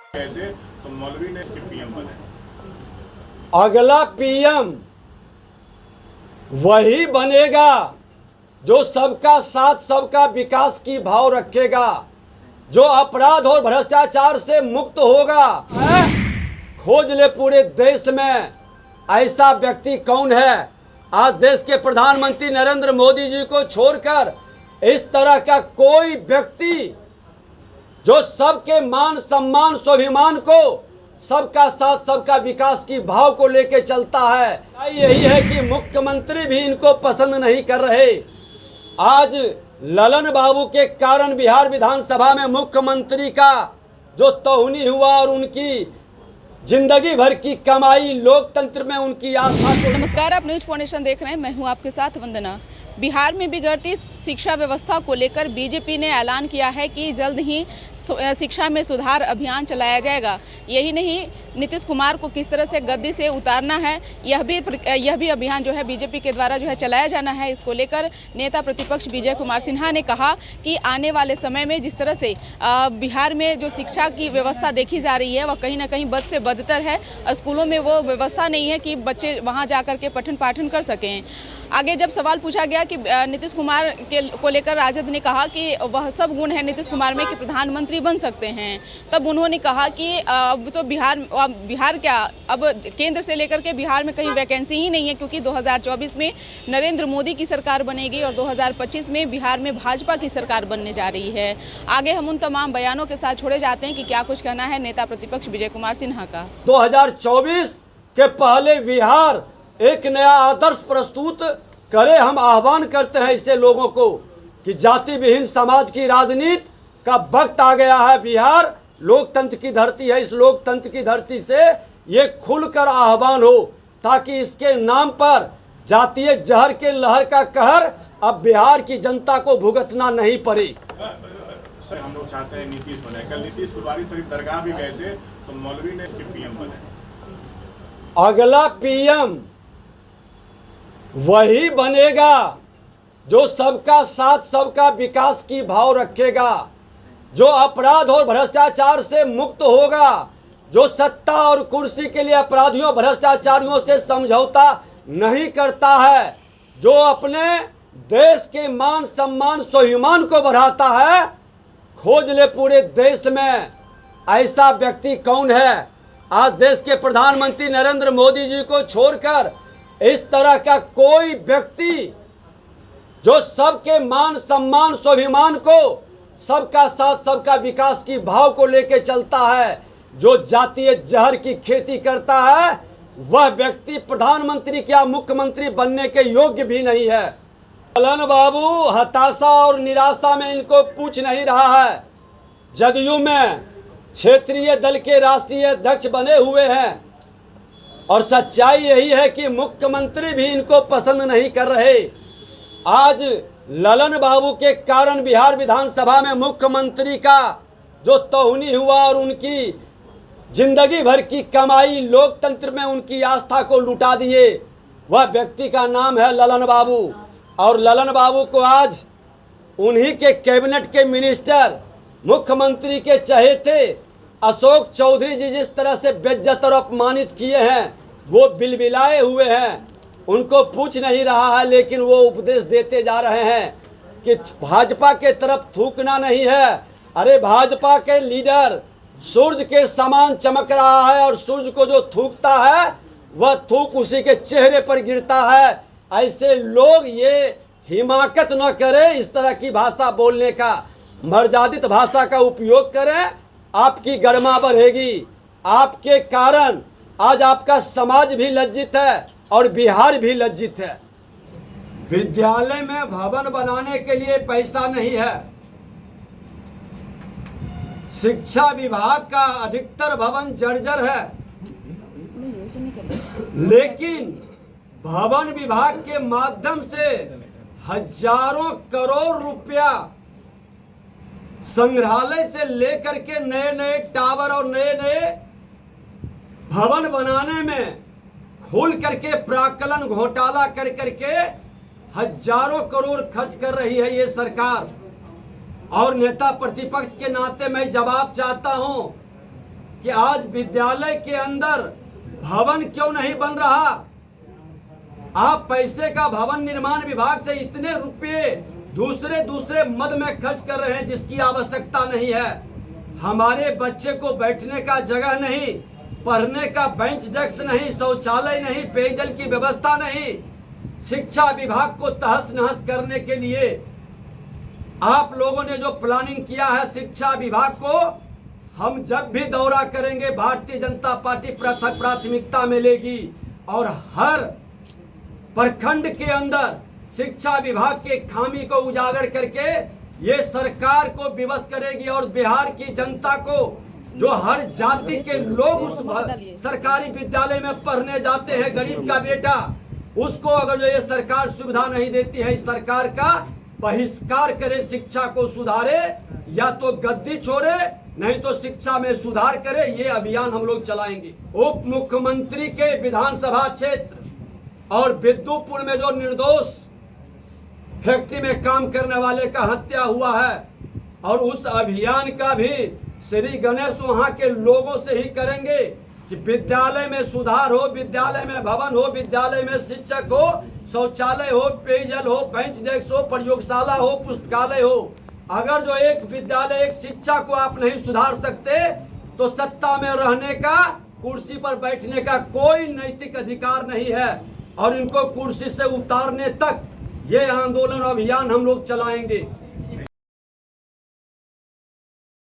कहते तो मौलवी ने इसके पीएम बने। अगला पीएम वही बनेगा जो सबका साथ सबका विकास की भाव रखेगा, जो अपराध और भ्रष्टाचार से मुक्त होगा। खोज ले पूरे देश में ऐसा व्यक्ति कौन है। आज देश के प्रधानमंत्री नरेंद्र मोदी जी को छोड़कर इस तरह का कोई व्यक्ति जो सबके मान सम्मान स्वाभिमान को, सबका साथ सबका विकास की भाव को लेके चलता है। यही है कि मुख्यमंत्री भी इनको पसंद नहीं कर रहे। आज ललन बाबू के कारण बिहार विधानसभा में मुख्यमंत्री का जो तौहनी हुआ और उनकी जिंदगी भर की कमाई, लोकतंत्र में उनकी आस्था को। नमस्कार, आप न्यूज फाउंडेशन देख रहे हैं। मैं हूं आपके साथ वंदना। बिहार में बिगड़ती शिक्षा व्यवस्था को लेकर बीजेपी ने ऐलान किया है कि जल्द ही शिक्षा में सुधार अभियान चलाया जाएगा। यही नहीं, नीतीश कुमार को किस तरह से गद्दी से उतारना है, यह भी अभियान जो है बीजेपी के द्वारा जो है चलाया जाना है। इसको लेकर नेता प्रतिपक्ष विजय कुमार सिन्हा ने कहा कि आने वाले समय में जिस तरह से बिहार में जो शिक्षा की व्यवस्था देखी जा रही है वह कहीं ना कहीं बद से बदतर है। स्कूलों में वो व्यवस्था नहीं है कि बच्चे वहाँ जा कर के पठन पाठन कर सकें। आगे जब सवाल पूछा गया कि नीतीश कुमार को लेकर राजद ने कहा कि वह सब गुण है नीतीश कुमार में कि प्रधानमंत्री बन सकते हैं, तब उन्होंने कहा कि अब तो बिहार क्या, अब केंद्र से लेकर के बिहार में कहीं वैकेंसी ही नहीं है, क्योंकि 2024 में नरेंद्र मोदी की सरकार बनेगी और 2025 में बिहार में भाजपा की सरकार बनने जा रही है। आगे हम उन तमाम बयानों के साथ छोड़े जाते हैं कि क्या कुछ कहना है नेता प्रतिपक्ष विजय कुमार सिन्हा का। 2024 के पहले बिहार एक नया आदर्श प्रस्तुत करे। हम आह्वान करते हैं इससे लोगों को कि जाति विहीन समाज की राजनीति का वक्त आ गया है। बिहार लोकतंत्र की धरती है। इस लोकतंत्र की धरती से ये खुलकर आह्वान हो ताकि इसके नाम पर जातीय जहर के लहर का कहर अब बिहार की जनता को भुगतना नहीं पड़े। हम लोग चाहते हैं नीतीश बने। कल नीतीश फुलवारी शरीफ दरगाह भी गए थे तो मौलवी ने इसके पीएम बने। अगला पीएम वही बनेगा जो सबका साथ सबका विकास की भाव रखेगा, जो अपराध और भ्रष्टाचार से मुक्त होगा, जो सत्ता और कुर्सी के लिए अपराधियों भ्रष्टाचारियों से समझौता नहीं करता है, जो अपने देश के मान सम्मान स्वाभिमान को बढ़ाता है। खोज ले पूरे देश में ऐसा व्यक्ति कौन है। आज देश के प्रधानमंत्री नरेंद्र मोदी जी को छोड़कर इस तरह का कोई व्यक्ति जो सबके मान सम्मान स्वाभिमान को, सबका साथ सबका विकास की भाव को लेके चलता है, जो जातीय जहर की खेती करता है, वह व्यक्ति प्रधानमंत्री क्या मुख्यमंत्री बनने के योग्य भी नहीं है। ललन बाबू हताशा और निराशा में इनको पूछ नहीं रहा है। जदयू में क्षेत्रीय दल के राष्ट्रीय अध्यक्ष बने हुए हैं और सच्चाई यही है कि मुख्यमंत्री भी इनको पसंद नहीं कर रहे। आज ललन बाबू के कारण बिहार विधानसभा में मुख्यमंत्री का जो तौहनी हुआ और उनकी जिंदगी भर की कमाई, लोकतंत्र में उनकी आस्था को लुटा दिए, वह व्यक्ति का नाम है ललन बाबू। और ललन बाबू को आज उन्हीं के कैबिनेट के मिनिस्टर, मुख्यमंत्री के चहेते अशोक चौधरी जी जिस तरह से बेइज्जत और अपमानित किए हैं, वो बिलबिलाए हुए हैं। उनको पूछ नहीं रहा है, लेकिन वो उपदेश देते जा रहे हैं कि भाजपा के तरफ थूकना नहीं है। अरे भाजपा के लीडर सूरज के समान चमक रहा है और सूरज को जो थूकता है वह थूक उसी के चेहरे पर गिरता है। ऐसे लोग ये हिमाकत न करें, इस तरह की भाषा बोलने का, मर्यादित भाषा का उपयोग करें। आपकी गरिमा बढ़ेगी। आपके कारण आज आपका समाज भी लज्जित है और बिहार भी लज्जित है। विद्यालय में भवन बनाने के लिए पैसा नहीं है। शिक्षा विभाग का अधिकतर भवन जर्जर है, लेकिन भवन विभाग के माध्यम से हजारों करोड़ रुपया संग्रहालय से लेकर के नए नए टावर और नए नए भवन बनाने में खुल करके प्राक्कलन घोटाला कर करके हजारों करोड़ खर्च कर रही है ये सरकार। और नेता प्रतिपक्ष के नाते मैं जवाब चाहता हूं कि कि आज विद्यालय के अंदर भवन क्यों नहीं बन रहा। आप पैसे का भवन निर्माण विभाग से इतने रुपए दूसरे मद में खर्च कर रहे हैं जिसकी आवश्यकता नहीं है। हमारे बच्चे को बैठने का जगह नहीं, पढ़ने का बेंच डेस्क नहीं, शौचालय नहीं, पेयजल की व्यवस्था नहीं। शिक्षा विभाग को तहस नहस करने के लिए आप लोगों ने जो प्लानिंग किया है शिक्षा विभाग को, हम जब भी दौरा करेंगे भारतीय जनता पार्टी प्राथमिकता में लेगी और हर प्रखंड के अंदर शिक्षा विभाग के खामी को उजागर करके ये सरकार को विवश करेगी और बिहार की जनता को, जो हर जाति के लोग उस सरकारी विद्यालय में पढ़ने जाते हैं, गरीब का बेटा, उसको अगर जो ये सरकार सुविधा नहीं देती है, इस सरकार का बहिष्कार करे, शिक्षा को सुधारे, या तो गद्दी छोड़े नहीं तो शिक्षा में सुधार करे। ये अभियान हम लोग चलाएंगे। उप मुख्यमंत्री के विधानसभा क्षेत्र और विद्युपुर में जो निर्दोष फैक्ट्री में काम करने वाले का हत्या हुआ है, और उस अभियान का भी श्री गणेश वहां के लोगों से ही करेंगे कि विद्यालय में सुधार हो, विद्यालय में भवन हो, विद्यालय में शिक्षक हो, शौचालय हो, पेयजल हो, बेंच डेस्क हो, प्रयोगशाला हो, पुस्तकालय हो। अगर जो एक विद्यालय, एक शिक्षा को आप नहीं सुधार सकते तो सत्ता में रहने का, कुर्सी पर बैठने का कोई नैतिक अधिकार नहीं है। और इनको कुर्सी से उतारने तक ये आंदोलन अभियान हम लोग चलाएंगे।